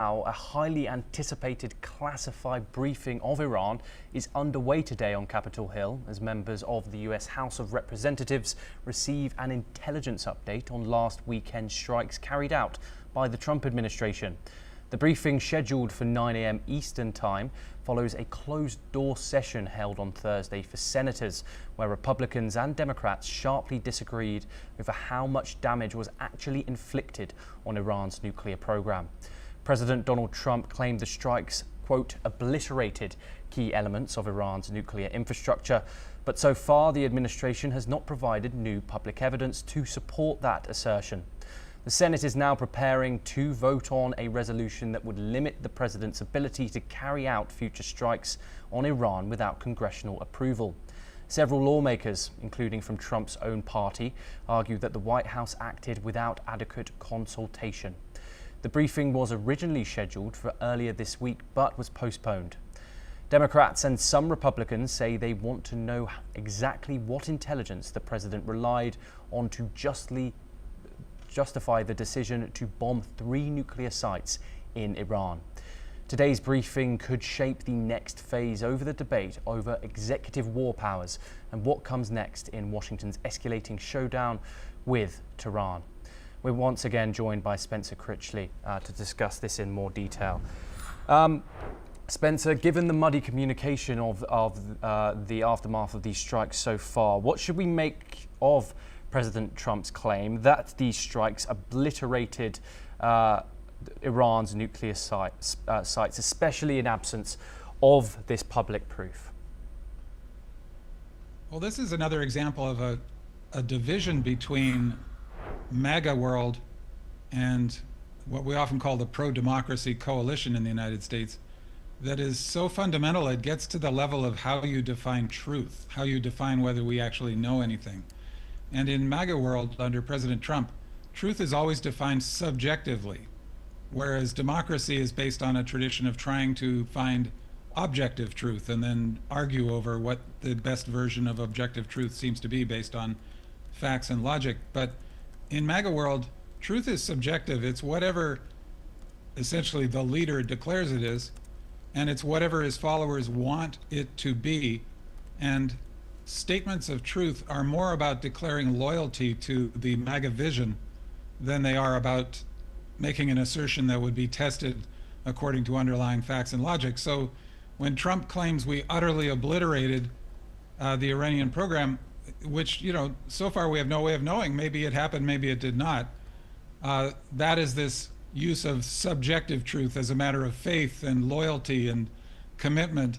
Now, a highly anticipated classified briefing of Iran is underway today on Capitol Hill as members of the US House of Representatives receive an intelligence update on last weekend's strikes carried out by the Trump administration. The briefing, scheduled for 9 a.m. Eastern Time, follows a closed-door session held on Thursday for senators, where Republicans and Democrats sharply disagreed over how much damage was actually inflicted on Iran's nuclear program. President Donald Trump claimed the strikes, quote, obliterated key elements of Iran's nuclear infrastructure, but so far the administration has not provided new public evidence to support that assertion. The Senate is now preparing to vote on a resolution that would limit the president's ability to carry out future strikes on Iran without congressional approval. Several lawmakers, including from Trump's own party, argue that the White House acted without adequate consultation. The briefing was originally scheduled for earlier this week, but was postponed. Democrats and some Republicans say they want to know exactly what intelligence the president relied on to justify the decision to bomb 3 nuclear sites in Iran. Today's briefing could shape the next phase over the debate over executive war powers and what comes next in Washington's escalating showdown with Tehran. We're once again joined by Spencer Critchley to discuss this in more detail. Spencer, given the muddy communication of the aftermath of these strikes so far, what should we make of President Trump's claim that these strikes obliterated Iran's nuclear sites, especially in absence of this public proof? Well, this is another example of a division between MAGA world and what we often call the pro-democracy coalition in the United States that is so fundamental it gets to the level of how you define truth, how you define whether we actually know anything. And in MAGA world under President Trump, truth is always defined subjectively, whereas democracy is based on a tradition of trying to find objective truth and then argue over what the best version of objective truth seems to be based on facts and logic. But in MAGA world, truth is subjective. It's whatever essentially the leader declares it is, and it's whatever his followers want it to be. And statements of truth are more about declaring loyalty to the MAGA vision than they are about making an assertion that would be tested according to underlying facts and logic. So when Trump claims we utterly obliterated the Iranian program, which, you know, so far we have no way of knowing, maybe it happened, maybe it did not, that is this use of subjective truth as a matter of faith and loyalty and commitment,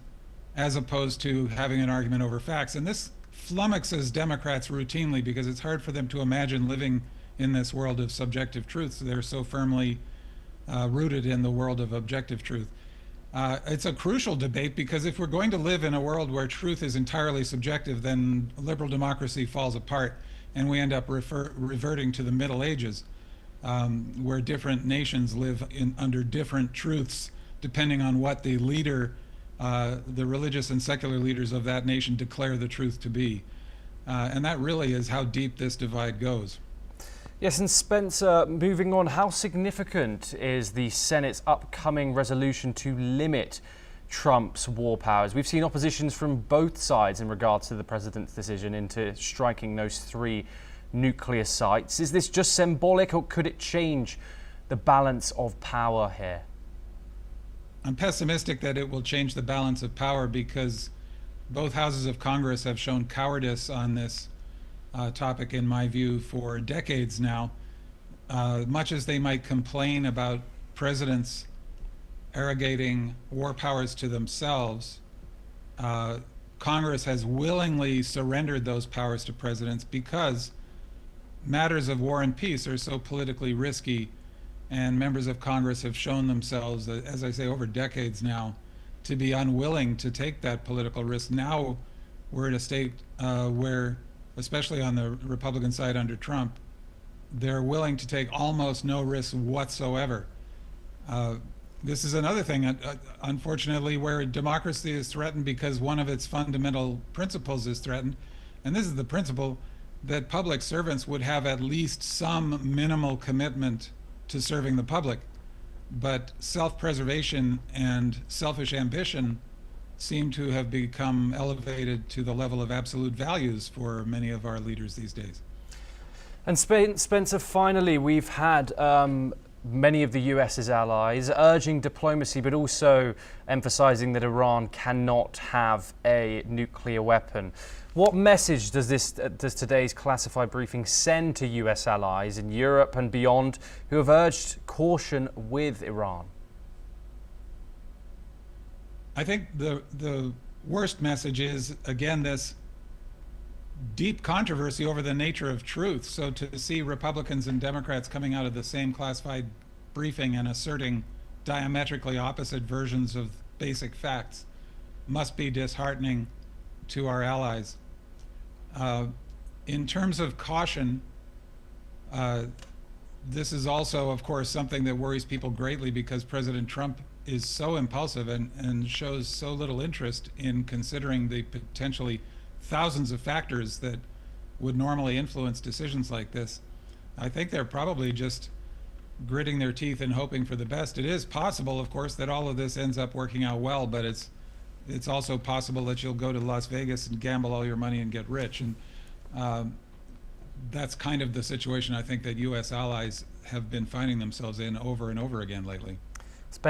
as opposed to having an argument over facts. And this flummoxes Democrats routinely because it's hard for them to imagine living in this world of subjective truths. They're so firmly rooted in the world of objective truth. It's a crucial debate because if we're going to live in a world where truth is entirely subjective, then liberal democracy falls apart and we end up reverting to the Middle Ages, where different nations live under different truths depending on what the leader, the religious and secular leaders of that nation declare the truth to be. And that really is how deep this divide goes. Yes, and Spencer, moving on, how significant is the Senate's upcoming resolution to limit Trump's war powers? We've seen oppositions from both sides in regards to the president's decision into striking those 3 nuclear sites. Is this just symbolic, or could it change the balance of power here? I'm pessimistic that it will change the balance of power because both houses of Congress have shown cowardice on this topic, in my view, for decades now. Much as they might complain about presidents arrogating war powers to themselves, Congress has willingly surrendered those powers to presidents because matters of war and peace are so politically risky, and members of Congress have shown themselves, as I say, over decades now, to be unwilling to take that political risk. Now we're at a state where, especially on the Republican side under Trump, they're willing to take almost no risk whatsoever. This is another thing, unfortunately, where democracy is threatened because one of its fundamental principles is threatened. And this is the principle that public servants would have at least some minimal commitment to serving the public. but self-preservation and selfish ambition seem to have become elevated to the level of absolute values for many of our leaders these days. And Spencer, finally, we've had many of the US's allies urging diplomacy, but also emphasizing that Iran cannot have a nuclear weapon. What message does today's classified briefing send to US allies in Europe and beyond who have urged caution with Iran? I think the worst message is, again, this deep controversy over the nature of truth. So to see Republicans and Democrats coming out of the same classified briefing and asserting diametrically opposite versions of basic facts must be disheartening to our allies. In terms of caution, this is also, of course, something that worries people greatly because President Trump is so impulsive and shows so little interest in considering the potentially thousands of factors that would normally influence decisions like this. I think they're probably just gritting their teeth and hoping for the best. It is possible, of course, that all of this ends up working out well, but it's also possible that you'll go to Las Vegas and gamble all your money and get rich. And that's kind of the situation I think that U.S. allies have been finding themselves in over and over again lately. Spencer